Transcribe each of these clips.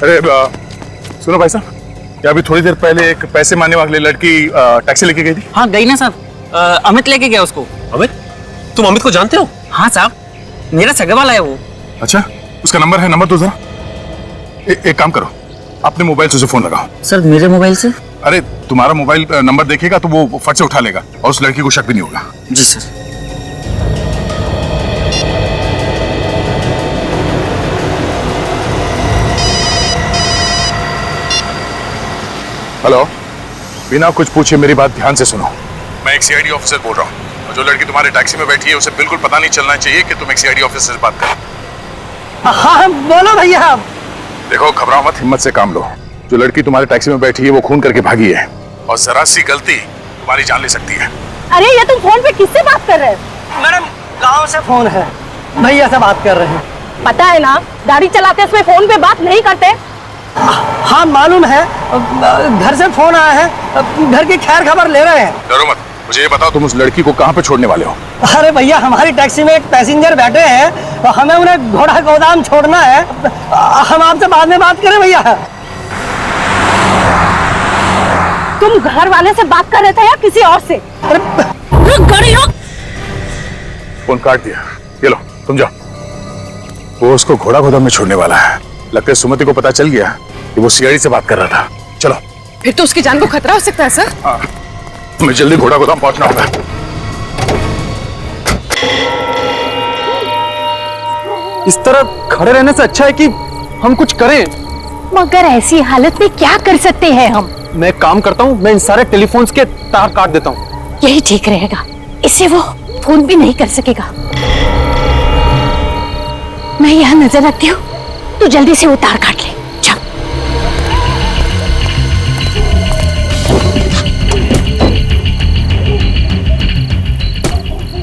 अरे सुनो भाई साहब, क्या अभी थोड़ी देर पहले एक पैसे मांगने वाली लड़की टैक्सी लेके गई थी? हाँ गई ना साहब, अमित लेके गया उसको। अमित? तुम अमित को जानते हो? हाँ साहब, मेरा सगा वाला है वो। अच्छा, उसका नंबर है? नंबर दो जरा। एक काम करो, अपने मोबाइल से उसे फोन लगाओ। सर मेरे मोबाइल से? अरे तुम्हारा मोबाइल नंबर देखेगा तो वो फट से उठा लेगा और उस लड़की को शक भी नहीं होगा। जी सर। हेलो, बिना कुछ पूछे मेरी बात ध्यान से सुनो। मैं एक सीआईडी ऑफिसर बोल रहा हूँ और जो लड़की तुम्हारे टैक्सी में बैठी है उसे बिल्कुल पता नहीं चलना चाहिए कि तुम एक सीआईडी ऑफिसर से बात करो। हाँ बोलो भैया। देखो, घबराओ मत, हिम्मत से काम लो। जो लड़की तुम्हारे टैक्सी में बैठी है वो खून करके भागी है और जरा सी गलती तुम्हारी जान ले सकती है। अरे ये तुम फोन पे किससे बात कर रहे हो? मैडम गांव से फोन है, भैया से बात कर रहे हैं। पता है ना, गाड़ी चलाते समय फोन पे बात नहीं करते। हाँ मालूम है, घर से फोन आया है, घर की खैर खबर ले रहे हैं। डरो मत, मुझे ये बताओ तुम उस लड़की को कहाँ पे छोड़ने वाले हो? अरे भैया, हमारी टैक्सी में एक पैसेंजर बैठे हैं, हमें उन्हें घोड़ा गोदाम छोड़ना है। हम आपसे बाद में बात करें भैया। तुम घर वाले से बात कर रहे थे या किसी और से? रुक गाड़ी रुक। फोन काट दिया, ये लो तुम जाओ। वो उसको घोड़ा गोदाम में छोड़ने वाला है। लगता है सुमति को पता चल गया कि वो सीआईडी से बात कर रहा था। चलो। फिर तो उसकी जान को खतरा हो सकता है सर। हाँ, हमें जल्दी घोड़ा गोदाम पहुंचना होगा। इस तरह खड़े रहने से अच्छा है कि हम कुछ करें। मगर ऐसी हालत में क्या कर सकते हैं हम? मैं एक काम करता हूँ, मैं इन सारे टेलीफोन्स के तार काट देता हूँ। यही ठीक रहेगा, इससे वो फोन भी नहीं कर सकेगा। मैं यहाँ नजर रखती हूँ, तू जल्दी से वो तार काट ले। चल।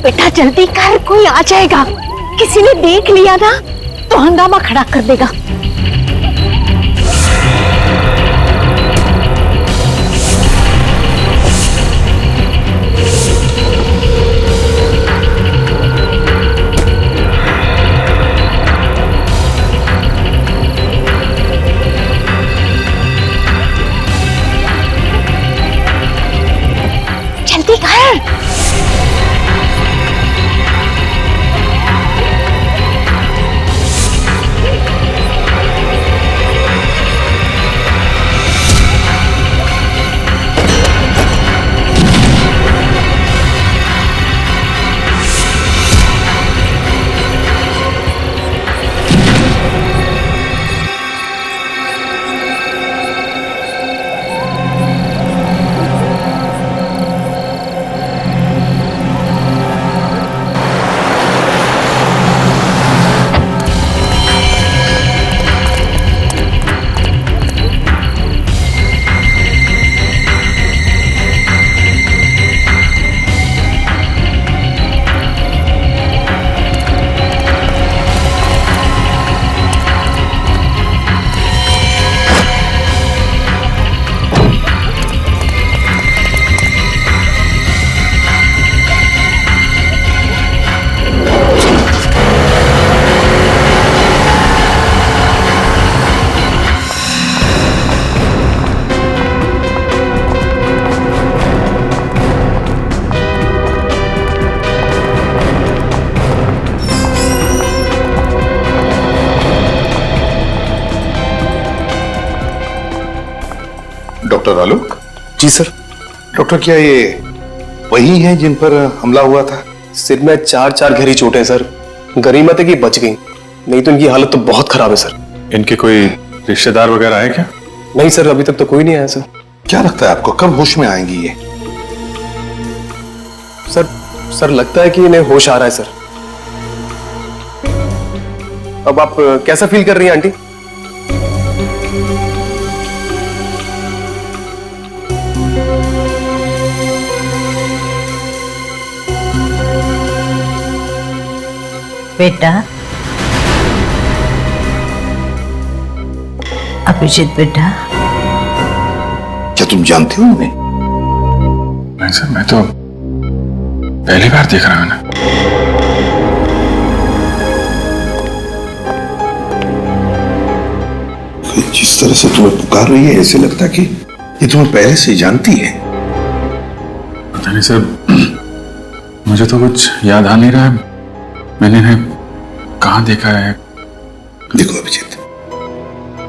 बेटा जल्दी कर, कोई आ जाएगा। किसी ने देख लिया ना तो हंगामा खड़ा कर देगा। जल्दी कर। डॉक्टर आलोक? जी सर। डॉक्टर, क्या ये वही हैं जिन पर हमला हुआ था? सिर में चार गहरी चोटें सर। गनीमत है कि बच गई, नहीं तो इनकी हालत तो बहुत खराब है सर। इनके कोई रिश्तेदार वगैरह है क्या? नहीं सर, अभी तक तो कोई नहीं आया सर। क्या लगता है आपको, कब होश में आएंगी ये? सर लगता है कि इन्हें होश आ रहा है सर। अब आप कैसा फील कर रही हैं आंटी? बेटा, अभिजीत बेटा, क्या तुम जानते हो उन्हें? नहीं सर, मैं तो पहली बार देख रहा हूं ना। जिस तरह से तुम्हें पुकार रही है ऐसे लगता कि ये तुम्हें पहले से जानती है। पता नहीं सर, मुझे तो कुछ याद आ नहीं रहा है। मैंने इन्हें कहाँ देखा है। देखो अभिजीत,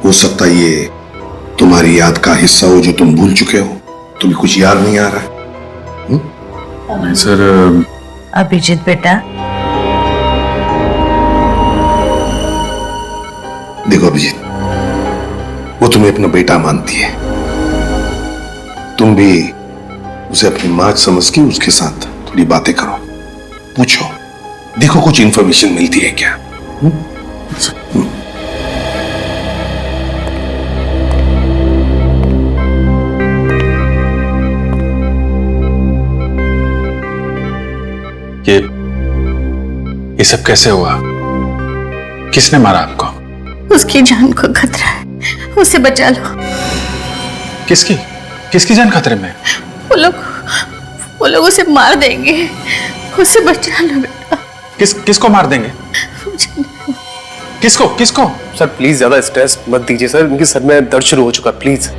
हो सकता है ये तुम्हारी याद का हिस्सा हो जो तुम भूल चुके हो। तुम्हें कुछ याद नहीं आ रहा है? नहीं सर। अभिजीत बेटा, देखो अभिजीत, वो तुम्हें अपना बेटा मानती है। तुम भी उसे अपनी मां समझ के उसके साथ थोड़ी बातें करो, पूछो, देखो कुछ इंफॉर्मेशन मिलती है क्या। ये सब कैसे हुआ? किसने मारा आपको? उसकी जान को खतरा है, उसे बचा लो। किसकी किसकी जान खतरे में? वो लोग उसे मार देंगे, उसे बचा लो बेटा। किसको मार देंगे? किसको? सर प्लीज ज्यादा स्ट्रेस मत दीजिए सर, उनके सर में दर्द शुरू हो चुका, प्लीज।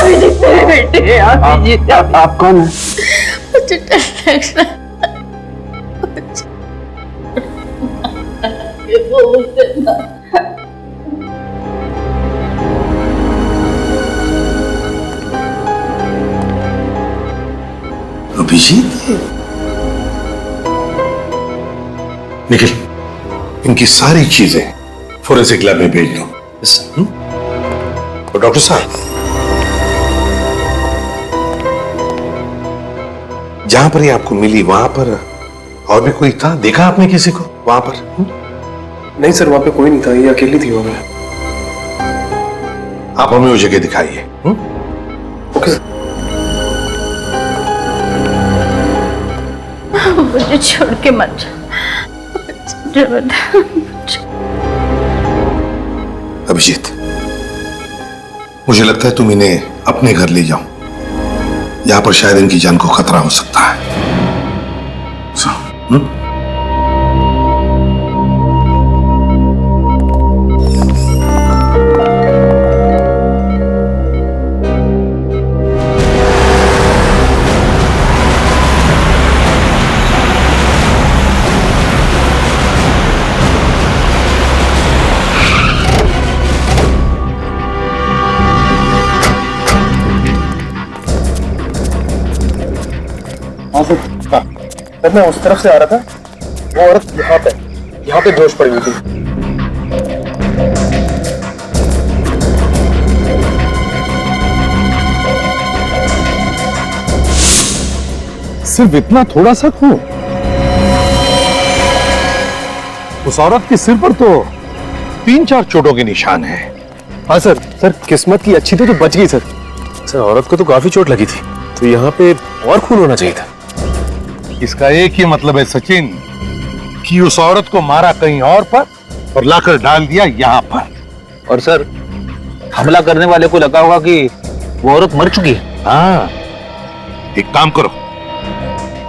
अभिजीत मेरे बेटे, अभिजीत। आप कौन है? मुझे डर लग रहा है। अभिजीत, निखिल, इनकी सारी चीजें फोरेंसिक लैब में भेज दो। और डॉक्टर साहब, जहां पर ये आपको मिली वहां पर और भी कोई था? देखा आपने किसी को वहां पर? नहीं सर, वहां पे कोई नहीं था, ये अकेली थी वहां पे। आप हमें वो जगह दिखाइए। Okay sir. मुझे छोड़ के मत जाओ। अभिजीत, मुझे लगता है तुम इन्हें अपने घर ले जाओ, यहां पर शायद इनकी जान को खतरा हो सकता है। सर मैं उस तरफ से आ रहा था, वो औरत यहाँ पे बेहोश पड़ी हुई थी। सिर्फ इतना थोड़ा सा खून? उस औरत के सिर पर तो 3-4 चोटों के निशान हैं। हाँ सर, किस्मत की अच्छी थी तो बच गई सर। सर औरत को तो काफी चोट लगी थी, तो यहाँ पे और खून होना चाहिए था। इसका एक ही मतलब है सचिन, कि उस औरत को मारा कहीं और पर और लाकर डाल दिया यहाँ पर। और सर, हमला करने वाले को लगा होगा कि वो औरत मर चुकी है। हाँ, एक काम करो,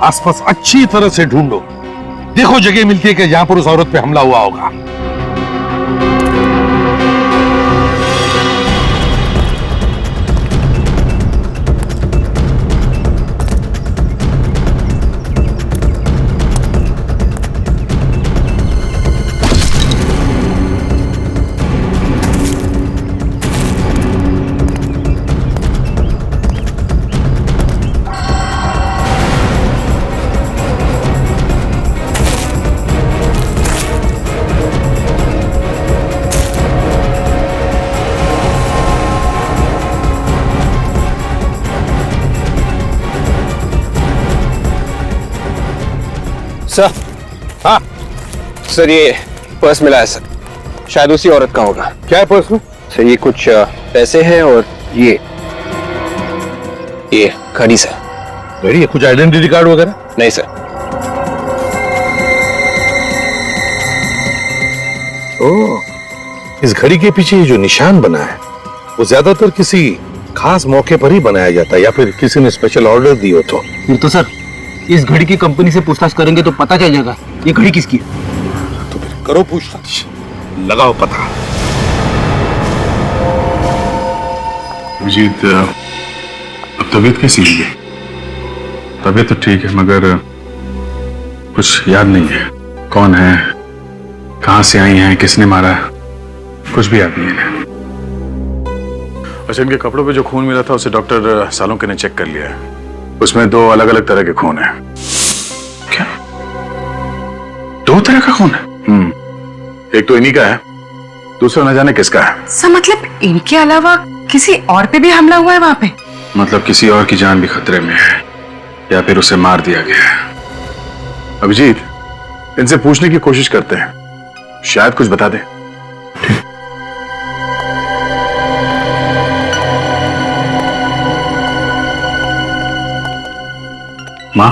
आसपास अच्छी तरह से ढूंढो, देखो जगह मिलती है कि जहां पर उस औरत पे हमला हुआ होगा। सर, हाँ सर, ये पर्स मिला है सर, शायद उसी औरत का होगा। क्या है पर्स में? सर ये कुछ पैसे हैं और ये घड़ी सर। घड़ी है? कुछ आइडेंटिटी कार्ड वगैरह? नहीं सर। ओह, इस घड़ी के पीछे ये जो निशान बना है वो ज्यादातर किसी खास मौके पर ही बनाया जाता है, या फिर किसी ने स्पेशल ऑर्डर दिया तो। फिर तो सर इस घड़ी की कंपनी से पूछताछ करेंगे तो पता चल जाएगा ये घड़ी किसकी है। करो पूछताछ, लगाओ पता। अभिजीत, अब तबीयत कैसी है? तबीयत तो ठीक है मगर कुछ याद नहीं है। कौन है, कहां से आई हैं, किसने मारा, कुछ भी याद नहीं है। अच्छा, इनके कपड़ों पे जो खून मिला था उसे डॉक्टर सालोंके ने चेक कर लिया है। उसमें 2 अलग अलग तरह के खून है। क्या? 2 तरह का खून है? एक तो इन्हीं का है, दूसरा न जाने किसका है। सर मतलब इनके अलावा किसी और पे भी हमला हुआ है वहां पे? मतलब किसी और की जान भी खतरे में है या फिर उसे मार दिया गया है। अभिजीत, इनसे पूछने की कोशिश करते हैं, शायद कुछ बता दे। माँ,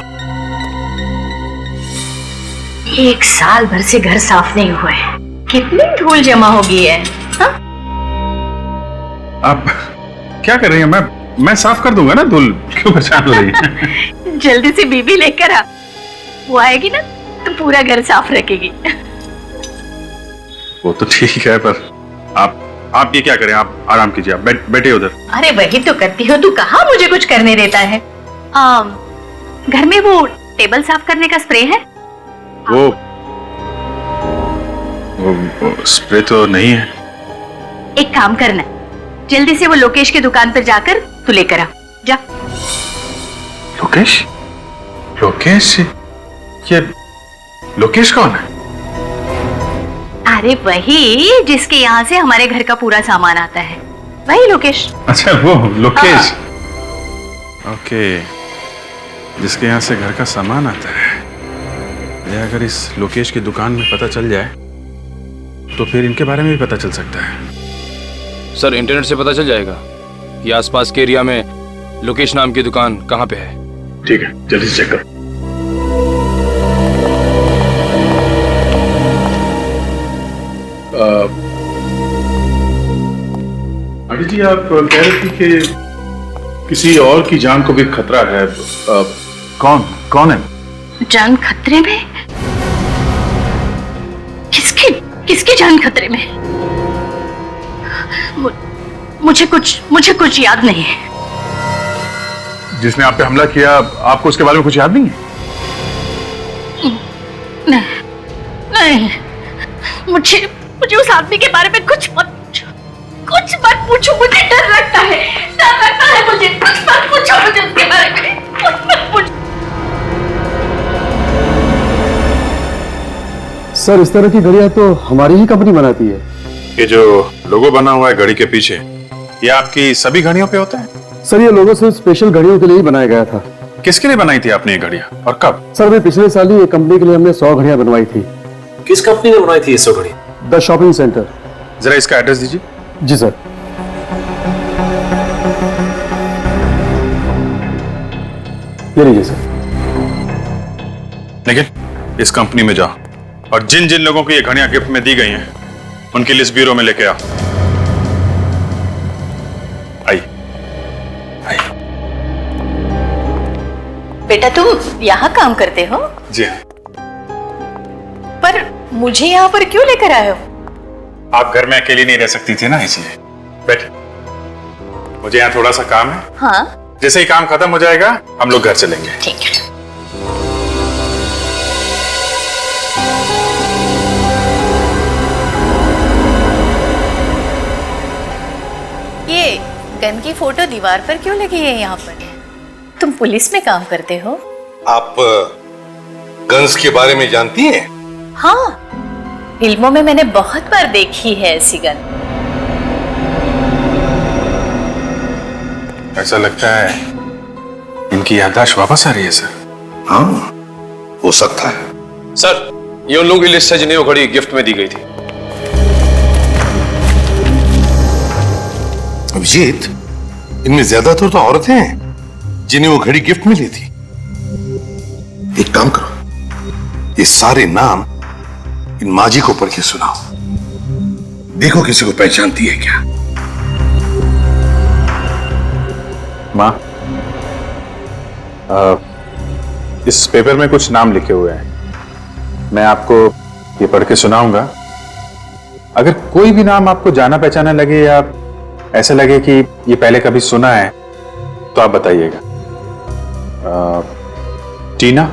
1 साल भर से घर साफ नहीं हुआ है, कितनी धूल जमा हो गई है। हाँ? आप क्या कर रही हैं? मैं साफ कर दूंगा ना, धूल क्यों परेशान हो रही है? जल्दी से बीबी लेकर आ, वो आएगी ना तो पूरा घर साफ रखेगी। वो तो ठीक है, पर आप ये क्या करें, आप आराम कीजिए, आप बैठे उधर। अरे वही तो करती हो, तू कहाँ मुझे कुछ करने देता है। घर में वो टेबल साफ करने का स्प्रे है? वो स्प्रे तो नहीं है। एक काम करना, जल्दी से वो लोकेश की दुकान पर जाकर तू लेकर आ जा। लोकेश? लोकेश? ये लोकेश कौन है? अरे वही जिसके यहाँ से हमारे घर का पूरा सामान आता है, वही लोकेश। अच्छा, वो लोकेश। ओके, जिसके यहाँ से घर का सामान आता है। ये अगर इस लोकेश की दुकान में पता चल जाए तो फिर इनके बारे में भी पता चल सकता है। सर इंटरनेट से पता चल जाएगा कि आसपास के एरिया में लोकेश नाम की दुकान कहाँ पे है। ठीक है, जल्दी से चेक करो। आंटी जी, आप कह रहे थे कि किसी और की जान को भी खतरा है। कौन है? जान खतरे में? किसकी जान खतरे में? मुझे कुछ याद नहीं है। जिसने आप पे हमला किया, आपको उसके बारे में कुछ याद नहीं है? नहीं, मुझे उस आदमी के बारे में कुछ मत पूछो, मुझे डर लगता है मुझे, कुछ मत पूछो मुझे उसके बारे में, कुछ मत पूछो। सर इस तरह की घड़ियां तो हमारी ही कंपनी बनाती है। ये जो लोगो बना हुआ है घड़ी के पीछे, ये आपकी सभी घड़ियों पे होता है? सर ये लोगो सिर्फ स्पेशल घड़ियों के लिए ही बनाया गया था। किसके लिए बनाई थी आपने ये घड़ियां और कब? सर मैं पिछले साल ही एक कंपनी के लिए हमने 100 घड़ियां बनवाई थी। किस कंपनी ने बनाई थी ये 100 घड़ी? The shopping centre. जरा इसका एड्रेस दीजिए। जी सर। ये लीजिए सर। लेकिन इस कंपनी में जाओ और जिन जिन लोगों को ये घड़ियां गिफ्ट में दी गई हैं उनकी लिस्ट ब्यूरो में लेके आओ। आई। बेटा तुम यहाँ काम करते हो? जी हाँ। पर मुझे यहाँ पर क्यों लेकर आए हो? आप घर में अकेली नहीं रह सकती थी ना, इसलिए। बैठे, मुझे यहाँ थोड़ा सा काम है। हाँ, जैसे ही काम खत्म हो जाएगा हम लोग घर चलेंगे। ठीक है। ये गन की फोटो दीवार पर क्यों लगी है यहाँ पर? तुम पुलिस में काम करते हो? आप गन्स के बारे में जानती हैं? हाँ, फिल्मों में मैंने बहुत बार देखी है ऐसी गन। ऐसा लगता है इनकी याददाश्त वापस आ रही है सर। हाँ, हो सकता है। सर ये उन लोगों की लिस्ट है जिन्हें वो घड़ी गिफ्ट में दी गई थी। अभिजीत, इनमें ज्यादातर तो औरतें हैं जिन्हें वो घड़ी गिफ्ट में ली थी। एक काम करो, ये सारे नाम इन माजी को पढ़ के सुनाओ, देखो किसी को पहचानती है क्या। माँ, इस पेपर में कुछ नाम लिखे हुए हैं, मैं आपको ये पढ़ के सुनाऊंगा। अगर कोई भी नाम आपको जाना पहचाना लगे या ऐसा लगे कि ये पहले कभी सुना है तो आप बताइएगा। टीना?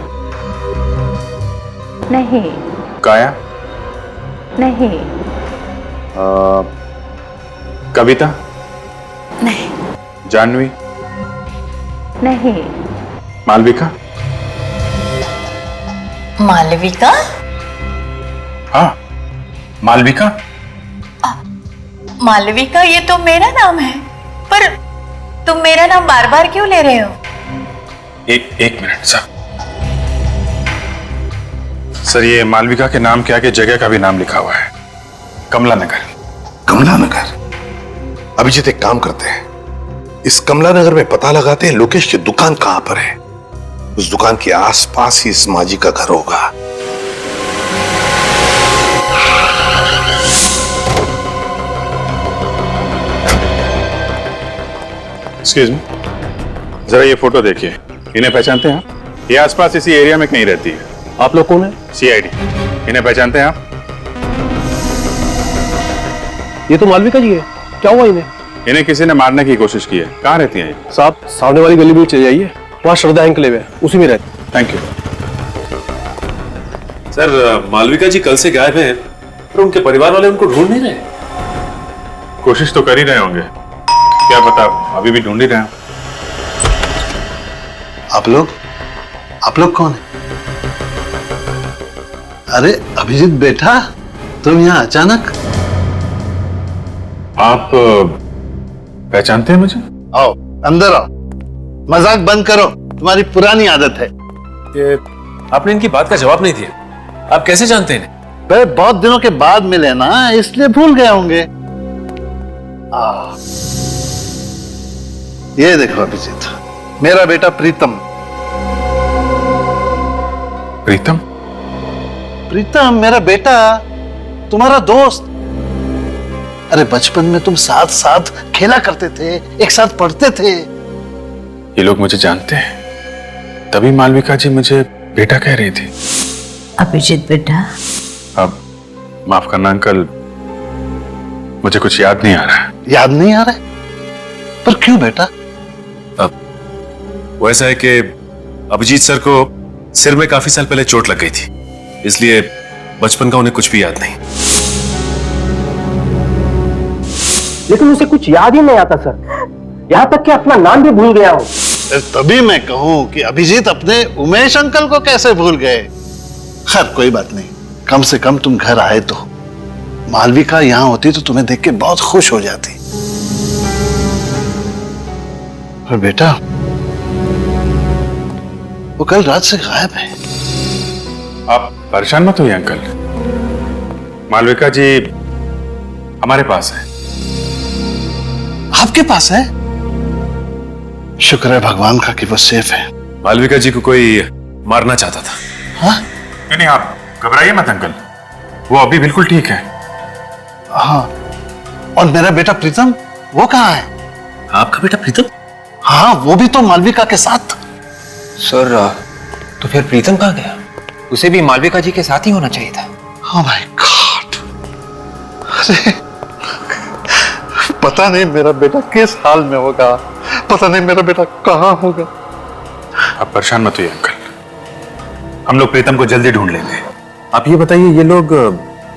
नहीं। काया? नहीं। कविता? नहीं। जानवी? नहीं। मालविका? मालविका? हाँ, मालविका। मालविका, ये तो मेरा नाम है, पर तुम मेरा नाम बार बार क्यों ले रहे हो? एक मिनट सर, ये मालविका के नाम के आगे जगह का भी नाम लिखा हुआ है, कमला नगर। कमला नगर? अभिजीत, एक काम करते हैं, इस कमला नगर में पता लगाते हैं लोकेश की दुकान कहां पर है। उस दुकान के आसपास ही इस माजी का घर होगा। एक्सक्यूज मी, जरा ये फोटो देखिए। इन्हें पहचानते हैं आप? ये आसपास इसी एरिया में कहीं रहती है। आप लोग कौन है? सीआईडी। इन्हें पहचानते हैं आप? ये तो मालविका जी है। क्या हुआ इन्हें? इन्हें किसी ने मारने की कोशिश की है। कहाँ रहती हैं ये? साहब, सामने वाली गली में चले जाइए, वहाँ श्रद्धा एंकलेव है, उसी में रहते। Thank you. सर, मालविका जी कल से गायब हैं, पर उनके परिवार वाले उनको ढूंढ नहीं रहे। कोशिश तो कर ही रहे होंगे, क्या पता अभी भी ढूंढ ही रहे हो। आप लोग कौन है? अरे अभिजीत बेटा, तुम यहाँ अचानक? आप पहचानते हैं मुझे? आओ अंदर आओ, मजाक बंद करो, तुम्हारी पुरानी आदत है। ये आपने इनकी बात का जवाब नहीं दिया। आप कैसे जानते हैं? भाई बहुत दिनों के बाद मिले ना, इसलिए भूल गए होंगे। ये देखो अभिजीत, मेरा बेटा प्रीतम। प्रीतम? प्रीतम मेरा बेटा, तुम्हारा दोस्त। अरे बचपन में तुम साथ साथ खेला करते थे, एक साथ पढ़ते थे। ये लोग मुझे जानते हैं, तभी मालविका जी मुझे बेटा कह रही थी। अभिजीत बेटा, अब माफ करना अंकल, मुझे कुछ याद नहीं आ रहा है। याद नहीं आ रहा है? पर क्यों बेटा? वो ऐसा है कि अभिजीत सर को सिर में काफी साल पहले चोट लग गई थी, इसलिए बचपन का उन्हें कुछ भी याद नहीं। लेकिन उसे कुछ याद ही नहीं आता सर, यहाँ तक कि अपना नाम भी भूल गया हूँ। तभी मैं कहूं कि अभिजीत अपने उमेश अंकल को कैसे भूल गए। खैर कोई बात नहीं, कम से कम तुम घर आए तो। मालविका यहाँ होती तो तुम्हें देख के बहुत खुश हो जाती। पर बेटा, वो कल रात से गायब है। आप परेशान मत होइए अंकल, मालविका जी हमारे पास है। आपके पास है? शुक्र है भगवान का कि वो सेफ है। मालविका जी को कोई मारना चाहता था। हाँ? नहीं, आप घबराइए मत अंकल, वो अभी बिल्कुल ठीक है। हाँ, और मेरा बेटा प्रीतम, वो कहाँ है? आपका बेटा प्रीतम? हाँ, वो भी तो मालविका के साथ। सर, तो फिर प्रीतम कहाँ गया? उसे भी मालविका जी के साथ ही होना चाहिए था। Oh my God! अरे पता नहीं मेरा बेटा किस हाल में होगा, पता नहीं मेरा बेटा कहाँ होगा। आप परेशान मत होइए अंकल, हम लोग प्रीतम को जल्दी ढूंढ लेंगे। आप ये बताइए, ये लोग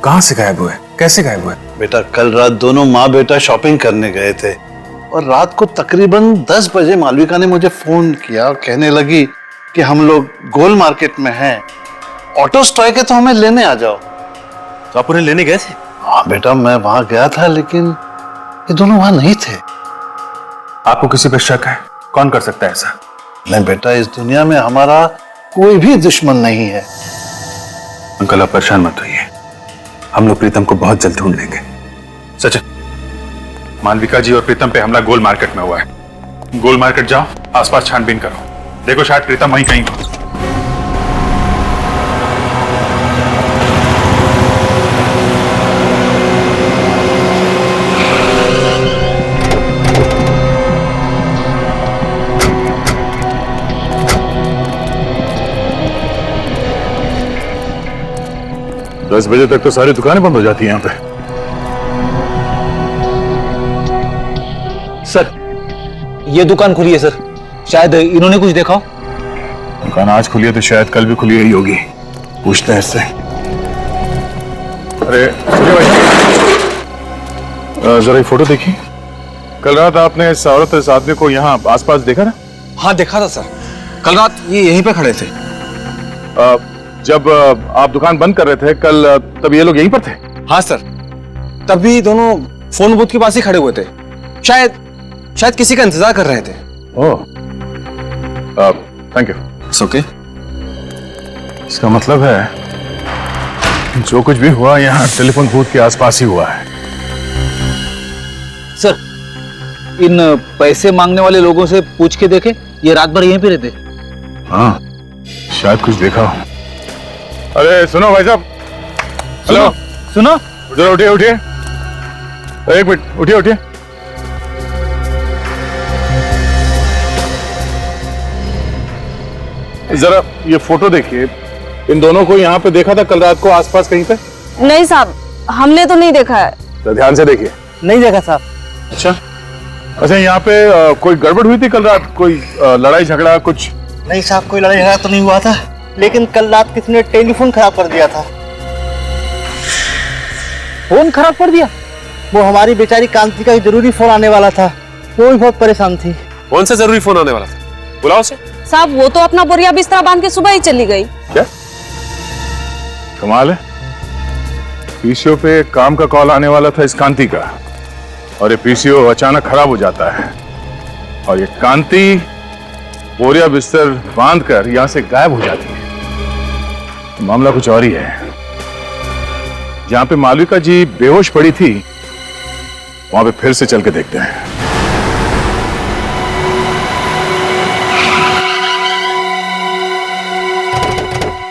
कहाँ से गायब हुए, कैसे गायब हुए? बेटा कल रात दोनों माँ बेटा शॉपिंग करने गए थे और रात को तकरीबन 10 बजे मालविका ने मुझे फोन किया और कहने लगी कि हम लोग गोल मार्केट में हैं, ऑटो स्ट्राइक है तो हमें लेने आ जाओ। तो आप उन्हें लेने गए थे? हाँ बेटा, मैं वहां गया था, लेकिन ये दोनों वहां नहीं थे। आपको किसी पर शक है? कौन कर सकता है ऐसा? नहीं बेटा, इस दुनिया में हमारा कोई भी दुश्मन नहीं है। अंकल आप परेशान मत होइए, हम लोग प्रीतम को बहुत जल्द ढूंढ लेंगे। सच, मालविका जी और प्रीतम पे हमला गोल मार्केट में हुआ है। गोल मार्केट जाओ, आसपास छानबीन करो, देखो शायद प्रीतम वहीं कहीं हो। 10 बजे तक तो सारी दुकानें बंद हो जाती हैं यहाँ पे। सर, ये दुकान खुली है सर, शायद इन्होंने कुछ देखा हो। दुकान आज खुली है तो शायद कल भी खुली ही होगी, पूछते हैं इससे। अरे सुनिए भाई, जरा ये फोटो देखिए। कल रात आपने इस औरत इस आदमी को यहाँ आसपास देखा ना? हाँ देखा था सर, कल रात ये यहीं पे खड़े थे। जब आप दुकान बंद कर रहे थे कल, तब ये लोग यहीं पर थे? हाँ सर, तभी दोनों फोन बूथ के पास ही खड़े हुए थे, शायद किसी का इंतजार कर रहे थे। ओह, थैंक यू। It's okay. इसका मतलब है जो कुछ भी हुआ यहाँ टेलीफोन बूथ के आसपास ही हुआ है। सर, इन पैसे मांगने वाले लोगों से पूछ के देखे, ये रात भर यहीं पे रहते। हाँ, शायद कुछ देखा हो। अरे सुनो भाई साहब, हेलो, सुनो, जरा उठिए उठिए, एक मिनट, उठिए उठिए। जरा ये फोटो देखिए, इन दोनों को यहाँ पे देखा था कल रात को आसपास कहीं पे? नहीं साहब, हमने तो नहीं देखा है। तो ध्यान से देखिए। नहीं देखा साहब। अच्छा, यहाँ पे कोई गड़बड़ हुई थी कल रात? कोई लड़ाई झगड़ा कुछ? नहीं साहब, कोई लड़ाई झगड़ा तो नहीं हुआ था, लेकिन कल रात किसी ने टेलीफोन खराब कर दिया था। फोन खराब कर दिया? वो हमारी बेचारी कांति का जरूरी फोन आने वाला था, वो भी बहुत परेशान थी। कौन सा जरूरी फोन आने वाला था? बुलाओ उसे। साहब, वो तो अपना बोरिया बिस्तरा बांध के सुबह ही चली गई। क्या कमाल है, पीसीओ पे काम का कॉल आने वाला था इस कांति का, और ये पीसीओ अचानक खराब हो जाता है, और ये कांति बोरिया बिस्तर बांधकर यहां से गायब हो जाती है। तो मामला कुछ और ही है। जहां पे मालविका जी बेहोश पड़ी थी, वहां पे फिर से चल के देखते हैं।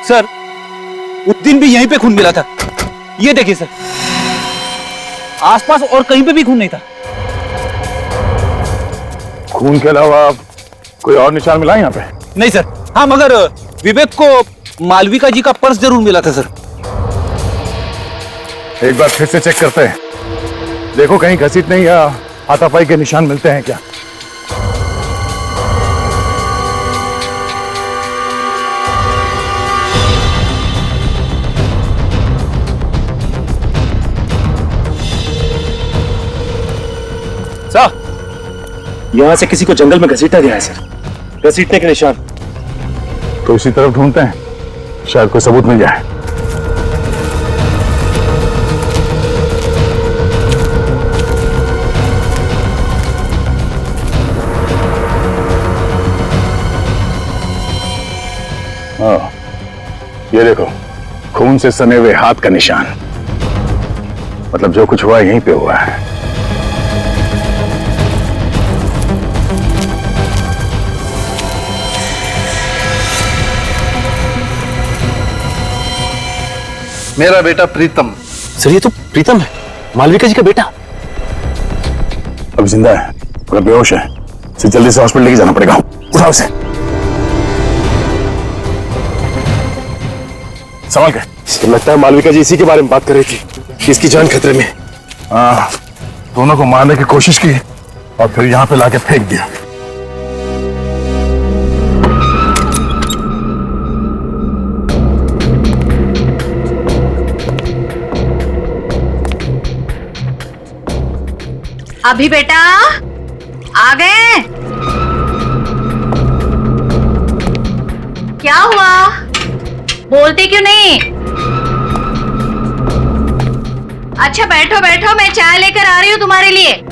सर, उस दिन भी यहीं पे खून मिला था, ये देखिए सर, आसपास और कहीं पे भी खून नहीं था। खून के अलावा कोई और निशान मिला यहाँ पे? नहीं सर। हाँ, मगर विवेक को मालविका जी का पर्स जरूर मिला था सर। एक बार फिर से चेक करते हैं, देखो कहीं घसीटने या हाथापाई के निशान मिलते हैं क्या। साहब, यहां से किसी को जंगल में घसीटा गया है सर, घसीटने के निशान। तो इसी तरफ ढूंढते हैं, शायद कोई सबूत मिल जाए। हाँ, ये देखो, खून से सने हुए हाथ का निशान, मतलब जो कुछ हुआ यहीं पे हुआ है। मेरा बेटा प्रीतम। सर, ये तो प्रीतम है, मालविका जी का बेटा। अभी जिंदा है, पूरा बेहोश है, इसे जल्दी से हॉस्पिटल लेके जाना पड़ेगा। उठाओ इसे, संभाल के। तो लगता है मालविका जी इसी के बारे में बात कर रही थी कि इसकी जान खतरे में। हाँ, दोनों को मारने की कोशिश की और फिर यहाँ पे लाके फेंक दिया। अभी बेटा आ गए? क्या हुआ, बोलते क्यों नहीं? अच्छा बैठो बैठो, मैं चाय लेकर आ रही हूँ तुम्हारे लिए।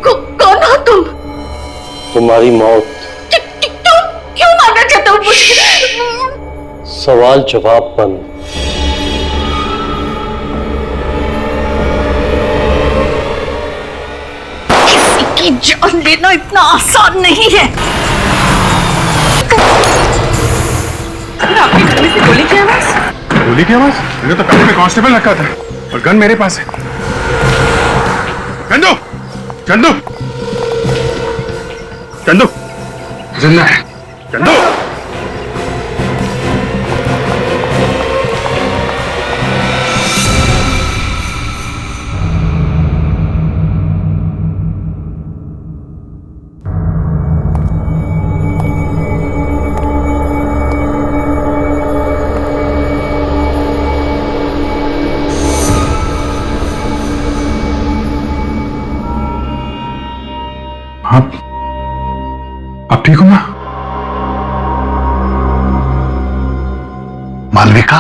कौन हो तुम? तुम्हारी मौत। क्यों मारना चाहते हो मुझे? सवाल जवाब बंद। की जान लेना इतना आसान नहीं है। आपके घर में से गोली की आवाज? गोली की आवाज? मेरे तो कमरे में कांस्टेबल रखा था और गन मेरे पास है। चंदू, चंदू, चंदू, जिंदा है। चंदू, आप ठीक हो ना? मालविका,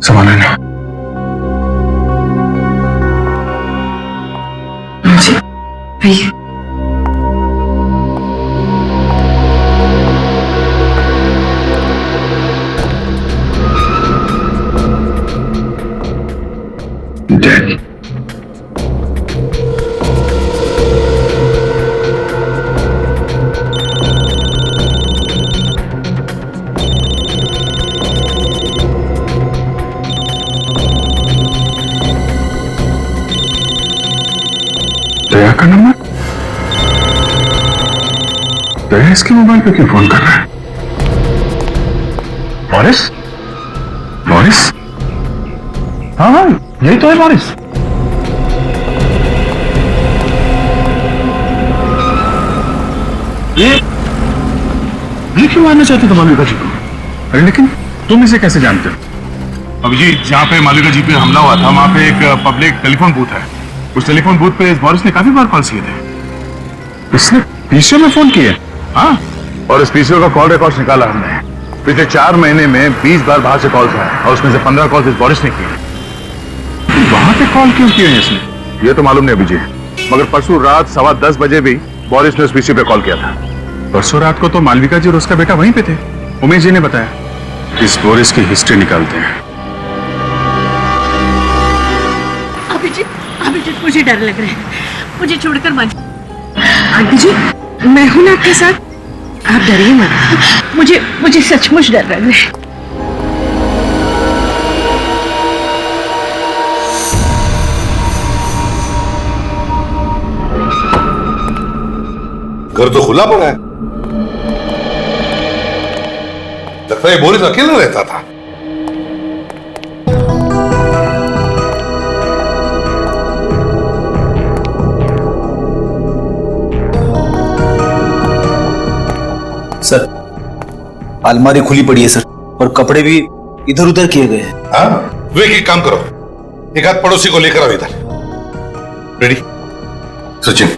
संभाल लेना। जी भैया, Dead. दया का नंबर? दया इसके मोबाइल पे क्यों फोन कर रहा है? मॉरिस? मॉरिस? हाँ हाँ, यही तो है मॉरिस। ये क्यों मारना चाहते थे मालविका जी को? अरे लेकिन तुम इसे कैसे जानते हो? अभिजीत, जहाँ पे मालविका जी पे हमला हुआ था वहाँ पे एक पब्लिक टेलीफोन बूथ है। उस टेलीफोन बूथ पे मॉरिस ने काफी बार कॉल किए थे। इसने पीसीओ में फोन किए? हाँ, और इस पीसीओ का कॉल रिकॉर्ड निकाला हमने। पिछले 4 महीने में 20 बार बाहर से कॉल किया और उसमें से 15 कॉल इस मॉरिस ने किए। वहां पे कॉल क्यों किए हैं इसने? ये तो मालूम नहीं अभिजीत, मगर परसों रात 10:15 बजे भी बोरिस ने उस पीसीओ पे कॉल किया था। परसों रात को तो मालविका जी और उसका बेटा वहीं पे थे। उमेश जी ने बताया। इस बोरिस की हिस्ट्री निकालते हैं। अभिजीत, मुझे डर लग रहा है, मुझे छोड़कर मत। आंटी जी, मैं हूं ना आपके साथ, आप डरिए मत। मुझे सचमुच डर लग रहा है। घर तो खुला पड़ा है। लगता है बोरिस अकेला रहता था। सर, अलमारी खुली पड़ी है सर, और कपड़े भी इधर उधर किए गए हैं। हाँ, वे एक काम करो, एक आध पड़ोसी को लेकर आओ इधर। रेडी? सचिन,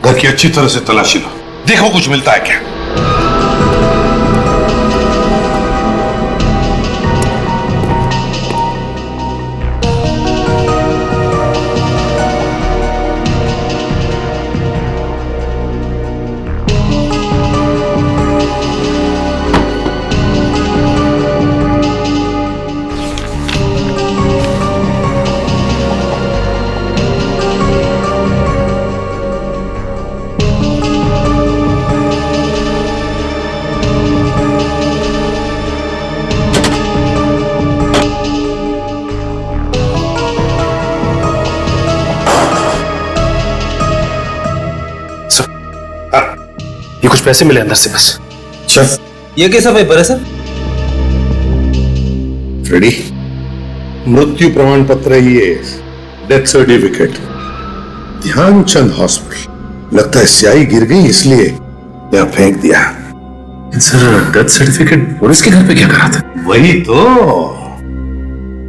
घर की अच्छी तरह से तलाशी लो, देखो कुछ मिलता है क्या। ये कुछ पैसे मिले अंदर से बस। अच्छा, ये कैसा पेपर है सर? रेडी? मृत्यु प्रमाण पत्र ही है, डेथ सर्टिफिकेट, ध्यानचंद हॉस्पिटल। लगता है स्याही गिर गई इसलिए यहां फेंक दिया। सर, डेथ सर्टिफिकेट बोरिस के घर पे क्या करा था? वही तो,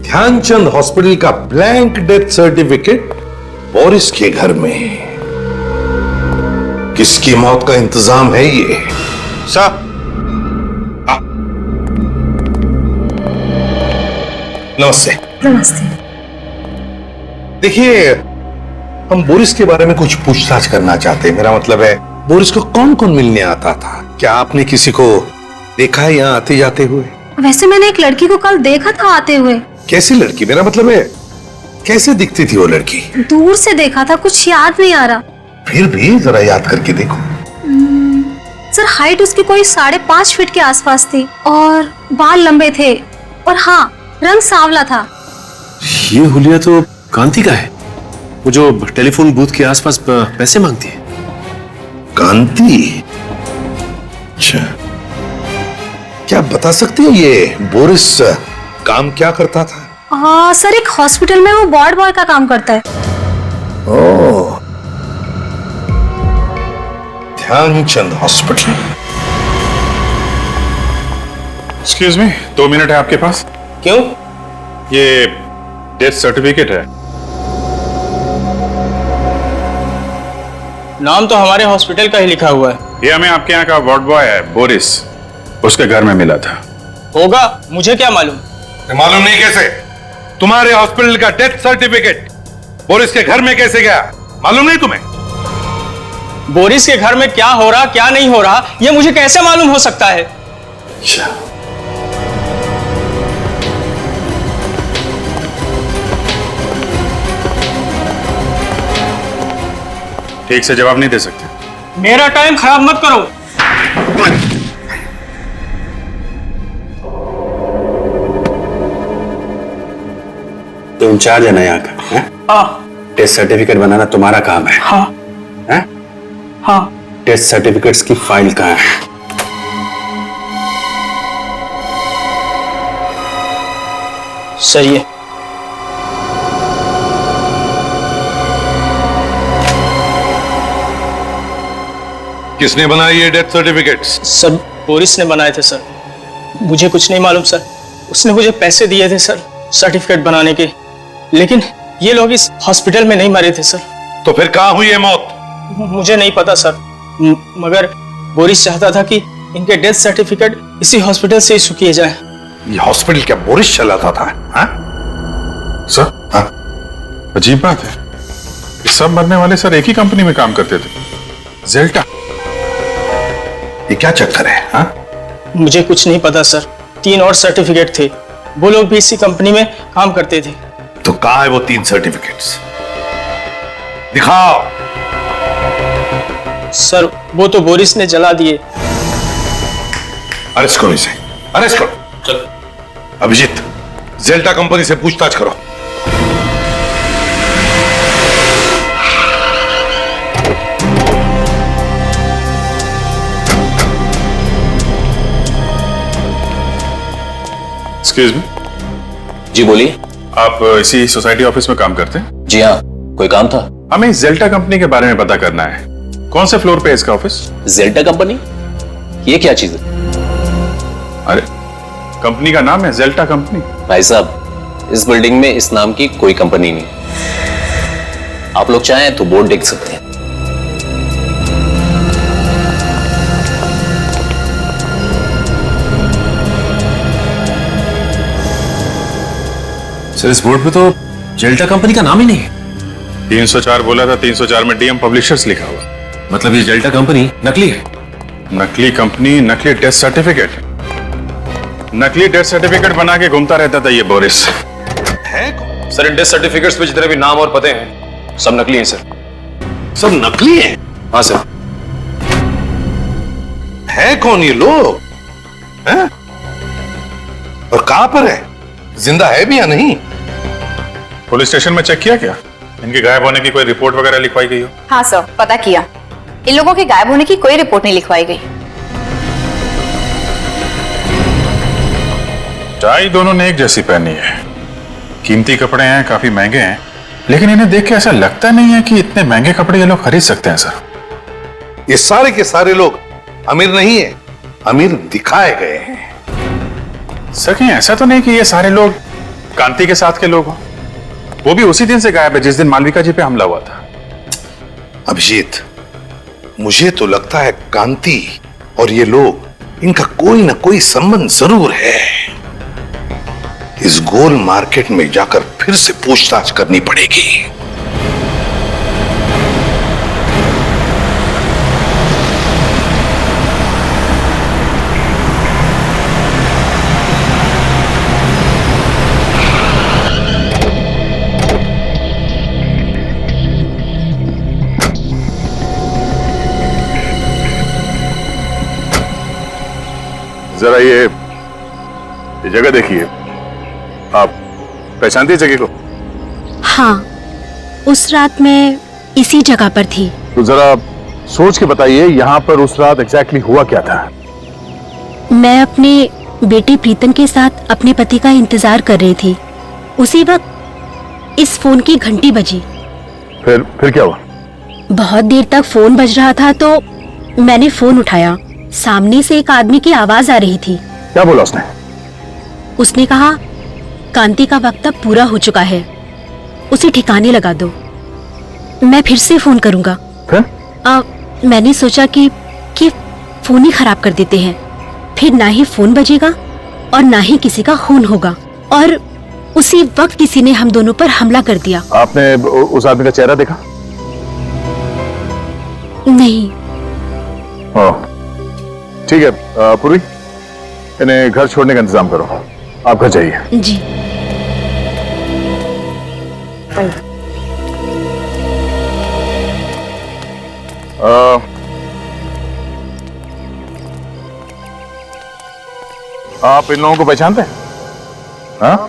ध्यानचंद हॉस्पिटल का ब्लैंक डेथ सर्टिफिकेट बोरिस के घर में। किसकी मौत का इंतजाम है ये? साहब, नमस्ते। नमस्ते। देखिए, हम बोरिस के बारे में कुछ पूछताछ करना चाहते हैं। मेरा मतलब है, बोरिस को कौन कौन मिलने आता था? क्या आपने किसी को देखा है यहाँ आते जाते हुए? वैसे मैंने एक लड़की को कल देखा था आते हुए। कैसी लड़की? मेरा मतलब है, कैसे दिखती थी वो लड़की? दूर से देखा था, कुछ याद नहीं आ रहा। फिर भी जरा याद करके देखो। सर हाइट उसकी कोई 5.5 फीट के आसपास थी और बाल लंबे थे और हाँ रंग सांवला था। ये हुलिया तो कांति का है, वो जो टेलीफोन बूथ के आसपास पैसे मांगती है। कांति? अच्छा, क्या बता सकते हैं ये बोरिस काम क्या करता था? हाँ सर, एक हॉस्पिटल में वो वार्ड बॉय का काम करता है। Oh, Dhyanchand hospital. Excuse me, 2 minute है आपके पास? क्यों? ये डेथ सर्टिफिकेट है। नाम तो हमारे हॉस्पिटल का ही लिखा हुआ है। ये हमें आपके यहाँ का वार्ड बॉय है बोरिस, उसके घर में मिला था। होगा, मुझे क्या मालूम? मालूम नहीं कैसे? तुम्हारे हॉस्पिटल का डेथ सर्टिफिकेट बोरिस के घर में कैसे गया? मालूम नहीं तुम्हें? बोरिस के घर में क्या हो रहा क्या नहीं हो रहा ये मुझे कैसे मालूम हो सकता है? ठीक से जवाब नहीं दे सकते। मेरा टाइम खराब मत करो। तो इंचार्ज है ना यहाँ का? हाँ। टेस्ट सर्टिफिकेट बनाना तुम्हारा काम है? हाँ। हैं? हाँ। टेस्ट सर्टिफिकेट्स की फाइल कहाँ है? सही है। किसने बनाई ये डेथ सर्टिफिकेट्स? सर बोरिस ने बनाए थे सर, मुझे कुछ नहीं मालूम सर। उसने मुझे पैसे दिए थे सर सर्टिफिकेट बनाने के, लेकिन ये लोग इस हॉस्पिटल में नहीं मरे थे सर। तो फिर कहाँ हुई है मौत? मुझे नहीं पता सर, मगर बोरिस चाहता था कि इनके डेथ सर्टिफिकेट इसी हॉस्पिटल से इशू किए जाए। ये हॉस्पिटल क्या बोरिस चलाता था? हाँ? सर, हाँ? अजीब बात है, ये सब मरने वाले सर एक ही कंपनी में काम करते थे, जेल्टा। ये क्या चक्कर है? हाँ? मुझे कुछ नहीं पता सर, 3 और सर्टिफिकेट थे, वो लोग भी इसी कंपनी में काम करते थे। तो कहाँ है वो 3 सर्टिफिकेट्स? दिखाओ। सर वो तो बोरिस ने जला दिए। अरेस्ट करो इसे, अरेस्ट करो। चलो। अभिजीत, जेल्टा कंपनी से पूछताछ करो। Excuse me. जी बोलिए। आप इसी सोसाइटी ऑफिस में काम करते हैं? जी हाँ, कोई काम था? हमें इस जेल्टा कंपनी के बारे में पता करना है। कौन से फ्लोर पे है इसका ऑफिस? जेल्टा कंपनी? ये क्या चीज है? अरे कंपनी का नाम है जेल्टा कंपनी। भाई साहब, इस बिल्डिंग में इस नाम की कोई कंपनी नहीं। आप लोग चाहें तो बोर्ड देख सकते हैं। सर इस बोर्ड पे तो जेल्टा कंपनी का नाम ही नहीं है। 304 बोला था, 304 में डीएम पब्लिशर्स लिखा हुआ। मतलब ये जेल्टा कंपनी नकली है? नकली कंपनी, नकली डेथ सर्टिफिकेट। नकली डेथ सर्टिफिकेट बना के घूमता रहता था ये बोरिस। है सर इन डेथ सर्टिफिकेट्स पे जितने भी नाम और पते हैं सब नकली हैं सर। सब नकली हैं? हाँ सर। है कौन ये लोग? हैं? और कहां पर है? जिंदा है भी या नहीं? पुलिस स्टेशन में चेक किया क्या? इनके गायब होने की कोई रिपोर्ट वगैरह लिखवाई गई हो? हाँ सर, पता किया। इन लोगों के गायब होने की कोई रिपोर्ट नहीं लिखवाई गई। टाई दोनों ने एक जैसी पहनी है, कीमती कपड़े हैं, काफी महंगे हैं, लेकिन इन्हें देख के ऐसा लगता नहीं है कि इतने महंगे कपड़े ये लोग खरीद सकते हैं सर। ये सारे के सारे लोग अमीर नहीं है, अमीर दिखाए गए हैं। सर कहीं ऐसा तो नहीं कि ये सारे लोग कांति के साथ के लोग हो? वो भी उसी दिन से गायब है जिस दिन मालविका जी पे हमला हुआ था। अभिजीत, मुझे तो लगता है कांति और ये लोग, इनका कोई ना कोई संबंध जरूर है। इस गोल मार्केट में जाकर फिर से पूछताछ करनी पड़ेगी। जरा ये जगह देखिए, आप पहचानती है जगह को? हाँ, उस रात मैं इसी जगह पर थी। तो जरा सोच के बताइए, यहाँ पर उस रात एग्जैक्टली हुआ क्या था? मैं अपने बेटे प्रीतम के साथ अपने पति का इंतजार कर रही थी। उसी वक्त इस फोन की घंटी बजी। फिर क्या हुआ? बहुत देर तक फोन बज रहा था तो मैंने फोन उठाया। सामने से एक आदमी की आवाज आ रही थी। क्या बोला उसने? उसने कहा, कांति का वक्त अब पूरा हो चुका है, उसे ठिकाने लगा दो। मैं फिर से फोन करूंगा। फिर? मैंने सोचा कि फोन ही खराब कर देते हैं, फिर ना ही फोन बजेगा और ना ही किसी का खून होगा। और उसी वक्त किसी ने हम दोनों पर हमला कर दिया। आपने उस आदमी का चेहरा देखा? नहीं। ठीक है पूर्वी, इन्हें घर छोड़ने का इंतजाम करो। आप घर जाइए। जी। आप इन लोगों को पहचानते हैं? हाँ?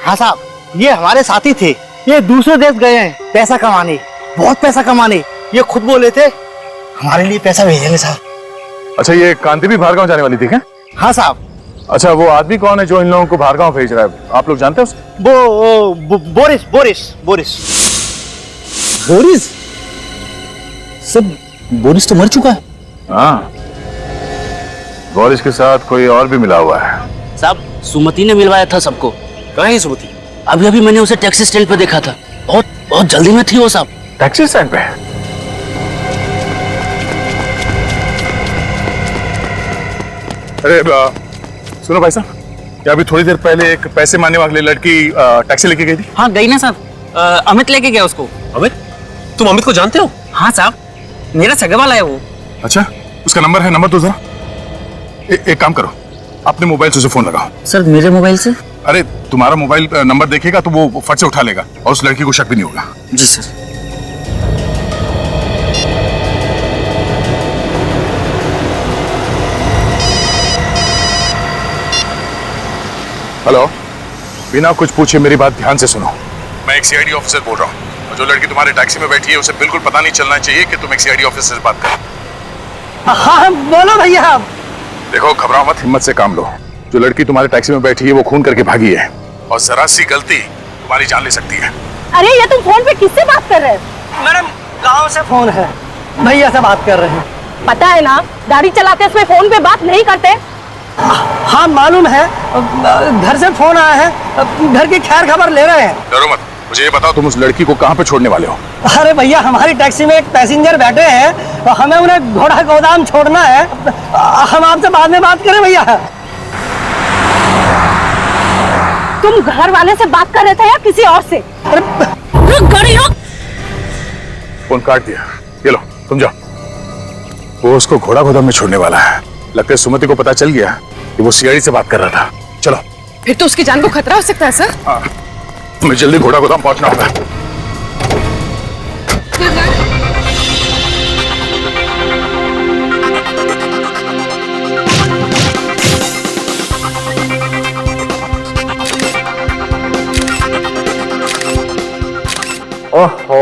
हाँ साहब, ये हमारे साथी थे। ये दूसरे देश गए हैं पैसा कमाने, बहुत पैसा कमाने। ये खुद बोले थे हमारे लिए पैसा भेजेंगे साहब। अच्छा, ये कांति भी बाहर गांव जाने वाली थी क्या? हाँ साहब। अच्छा, वो आदमी कौन है जो इन लोगों को बाहर गांव भेज रहा है? आप लोग जानते हैं उसे? Boris Boris Boris Boris? सब बोरिस तो मर चुका है। हाँ, बोरिस के साथ कोई और भी मिला हुआ है। साहब, सुमति ने मिलवाया था सबको। कहाँ है सुमति? अभी अभी मैंने उसे टैक्सी स्टैंड पे देखा था। बहुत जल्दी में थी वो साहब। टैक्सी स्टैंड पे? अरे सुनो भाई साहब, क्या अभी थोड़ी देर पहले एक पैसे मांगने वाली लड़की टैक्सी लेके गई थी? हाँ गई ना साहब। अमित लेके गया उसको। अमित? तुम अमित को जानते हो? हाँ साहब, मेरा सगा वाला है वो। अच्छा, उसका नंबर है? नंबर दो जरा। एक काम करो, अपने मोबाइल से उसे फोन लगाओ। सर मेरे मोबाइल से? अरे तुम्हारा मोबाइल नंबर देखेगा तो वो फट से उठा लेगा और उस लड़की को शक भी नहीं होगा। जी सर। हेलो, बिना कुछ पूछे मेरी बात ध्यान से सुनो। मैं एक सीआईडी ऑफिसर बोल रहा हूँ और जो लड़की तुम्हारे टैक्सी में बैठी है उसे बिल्कुल पता नहीं चलना चाहिए कि तुम एक सीआईडी ऑफिसर से बात करो। हाँ बोलो भैया। देखो, घबराओ मत, हिम्मत से काम लो। जो लड़की तुम्हारे टैक्सी में बैठी है वो खून करके भागी है और जरा सी गलती तुम्हारी जान ले सकती है। अरे ये तुम फोन पे किससे बात कर रहे हैं? मैडम, गांव से फोन है, भैया से बात कर रहे हैं। पता है ना, गाड़ी चलाते समय फोन पे बात नहीं करते। हाँ मालूम है, घर से फोन आया है, घर की खैर खबर ले रहे हैं। डरो मत, मुझे ये बताओ तुम उस लड़की को कहाँ पे छोड़ने वाले हो? अरे भैया, हमारी टैक्सी में एक पैसेंजर बैठे हैं, तो हमें उन्हें घोड़ा गोदाम छोड़ना है। हम आपसे बाद में बात करें भैया। तुम घर वाले से बात कर रहे थे या किसी और से? रुक गाड़ी रुक। फोन काट दिया। ये लो, तुम जाओ। वो उसको घोड़ा गोदाम में छोड़ने वाला है। लगता है सुमति को पता चल गया कि वो सीआईडी से बात कर रहा था। चलो। फिर तो उसकी जान को खतरा हो सकता है सर। हाँ, हमें जल्दी घोड़ा गोदाम पहुंचना होगा। ओहो,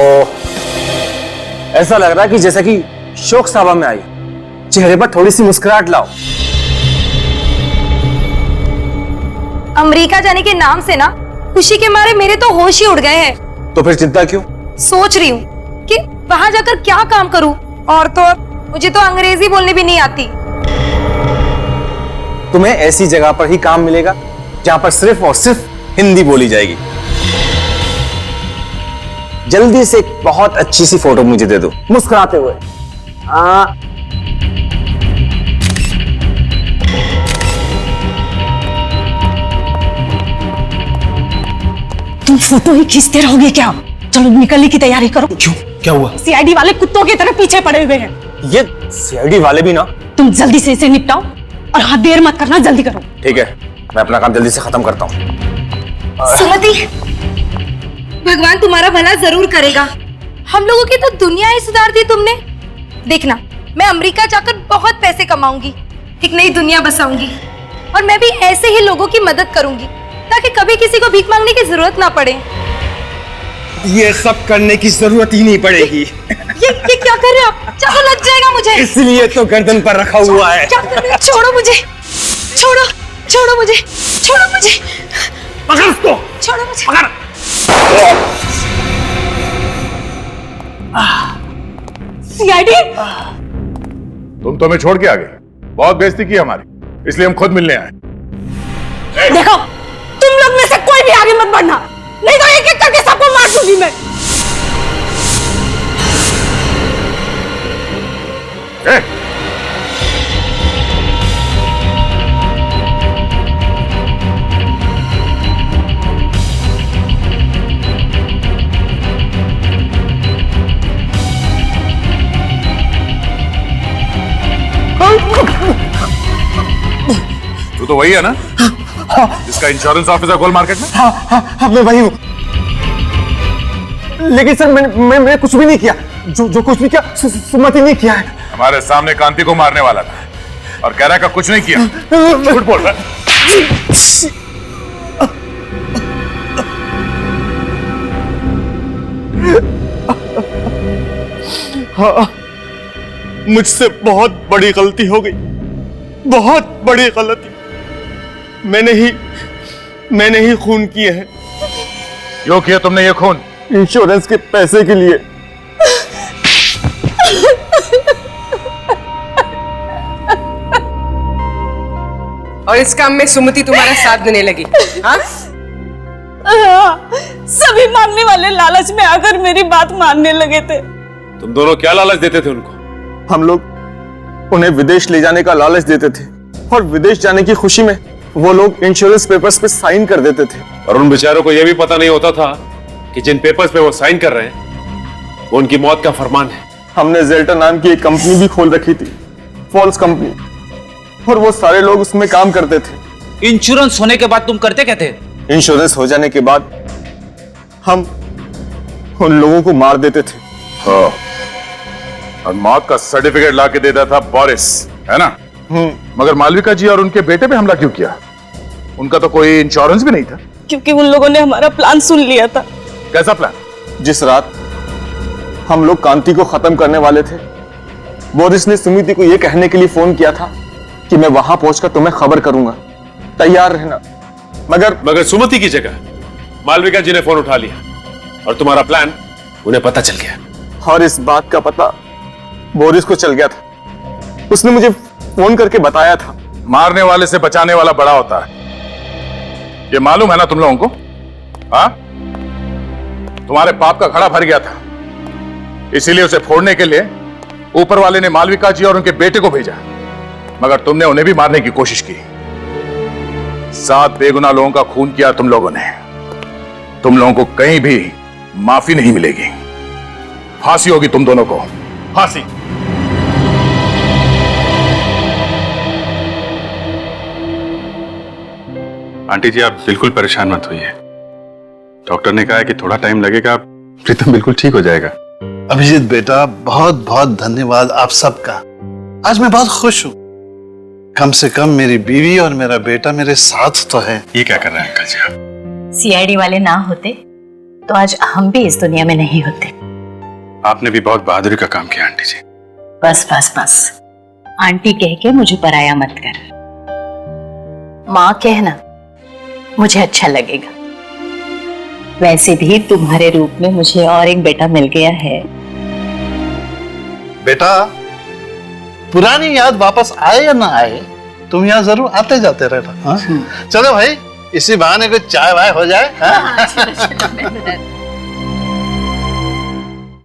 ऐसा लग रहा है कि जैसे कि शोक सभा में आई। चेहरे पर थोड़ी सी मुस्कुराहट लाओ। अमेरिका जाने के नाम से ना खुशी के मारे मेरे तो होश ही उड़ गए हैं। तो फिर चिंता क्यों? सोच रही हूँ कि वहां जाकर क्या काम करूँ, और तो और मुझे तो अंग्रेजी बोलनी भी नहीं आती। तुम्हें ऐसी जगह पर ही काम मिलेगा जहां पर सिर्फ और सिर्फ हिंदी बोली जाएगी। जल्दी से एक बहुत अच्छी सी फोटो मुझे दे दो मुस्कुराते हुए। तुम फोटो ही खींचते रहोगे क्या? चलो निकलने की तैयारी करो। क्यों, क्या हुआ? सीआईडी वाले कुत्तों की तरह पीछे पड़े हुए हैं। ये सीआईडी वाले भी ना। तुम जल्दी से इसे निपटाओ और हाँ, देर मत करना, जल्दी करो। ठीक है, मैं अपना काम जल्दी से खत्म करता हूँ। सुमति, भगवान तुम्हारा भला जरूर करेगा। हम लोगों की तो दुनिया ही सुधार दी तुमने। देखना, मैं अमेरिका जाकर बहुत पैसे कमाऊंगी एक नई दुनिया बसाऊंगी और मैं भी ऐसे ही लोगों की मदद करूंगी ताकि कभी किसी को भीख मांगने की जरूरत ना पड़े। ये सब करने की जरूरत ही नहीं पड़ेगी। ये क्या कर रहे हो आप? चाकू लग जाएगा मुझे। इसलिए तो गर्दन पर रखा हुआ है। क्या कर रहे हो? छोड़ो मुझे, छोड़ो, छोड़ो मुझे, छोड़ो मुझे, पकड़ उसको, छोड़ो मुझे, पकड़। सीआईडी, तुम तो हमें छोड़ के आ गई, बहुत बेइज्जती की हमारी, इसलिए हम खुद मिलने आए। देखो, तुम लोग में से कोई भी आगे मत बढ़ना, नहीं तो एक एक करके सबको मार दूंगी मैं। तू तो वही है ना जिसका इंश्योरेंस ऑफिसर गोल मार्केट में? हाँ, मैं वही हूँ। लेकिन सर मैंने कुछ भी नहीं किया। जो कुछ भी किया सुमति ने किया है। हमारे सामने कांति को मारने वाला था और कह रहा है कि कुछ नहीं किया। झूठ बोल रहा है। हाँ, मुझसे बहुत बड़ी गलती हो गई, बहुत बड़ी गलती। मैंने ही खून किए हैं। क्यों किया तुमने ये खून? इंश्योरेंस के पैसे के लिए। और इस काम में सुमति तुम्हारा साथ देने लगी? हाँ? सभी मांगने वाले लालच में आकर मेरी बात मानने लगे थे। तुम दोनों क्या लालच देते थे उनको? हम लोग उन्हें विदेश ले जाने का लालच देते थे और विदेश जाने की खुशी में वो लोग इंश्योरेंस पेपर्स पे साइन कर देते थे। और उन बेचारों को यह भी पता नहीं होता था कि जिन पेपर्स पे वो साइन कर रहे हैं वो उनकी मौत का फरमान है। हमने जेल्टर नाम की एक कंपनी भी खोल रखी थी, फॉल्स कंपनी, और वो सारे लोग उसमें काम करते थे। इंश्योरेंस होने के बाद तुम करते क्या थे? इंश्योरेंस हो जाने के बाद हम उन लोगों को मार देते थे। हाँ, और मौत का सर्टिफिकेट ला के देता था बोरिस, है ना? मगर मालविका जी और उनके बेटे पे हमला क्यों किया? उनका तो कोई इंश्योरेंस भी नहीं था। क्योंकि उन लोगों ने हमारा प्लान सुन लिया था। कैसा प्लान? जिस रात हम लोग कांति को खत्म करने वाले थे, बोरिस ने सुमिति को यह कहने के लिए फोन किया था कि मैं वहां पहुंचकर तुम्हें खबर करूंगा, तैयार रहना। मगर सुमति की जगह मालविका जी ने फोन उठा लिया और तुम्हारा प्लान उन्हें पता चल गया। और इस बात का पता बोरिस को चल गया था। उसने मुझे फोन करके बताया था। मारने वाले से बचाने वाला बड़ा होता है, ये मालूम है ना तुम लोगों को? हाँ, तुम्हारे पाप का घड़ा भर गया था, इसीलिए उसे फोड़ने के लिए ऊपर वाले ने मालविका जी और उनके बेटे को भेजा, मगर तुमने उन्हें भी मारने की कोशिश की। 7 बेगुनाह लोगों का खून किया तुम लोगों ने। तुम लोगों को कहीं भी माफी नहीं मिलेगी। फांसी होगी तुम दोनों को, फांसी। आंटी जी, आप बिल्कुल परेशान मत होइए। डॉक्टर ने कहा है कि थोड़ा टाइम लगेगा, प्रीतम बिल्कुल ठीक हो जाएगा। अभिजीत बेटा, बहुत बहुत धन्यवाद आप सबका। आज मैं बहुत खुश हूँ। कम से कम मेरी बीवी और मेरा बेटा मेरे साथ तो है। ये क्या कर रहे हैं अंकल जी आप? सीआईडी वाले ना होते तो आज हम भी इस दुनिया में नहीं होते। आपने भी बहुत बहादुरी का काम किया आंटी जी। बस बस बस, आंटी कह के मुझे पराया मत कर। माँ कहना मुझे अच्छा लगेगा। वैसे भी तुम्हारे रूप में मुझे और एक बेटा मिल गया है। बेटा, पुरानी याद वापस आए या ना आए, तुम यहाँ जरूर आते जाते रहना। चलो भाई, इसी बहाने कुछ चाय वाय हो जाए। हाँ?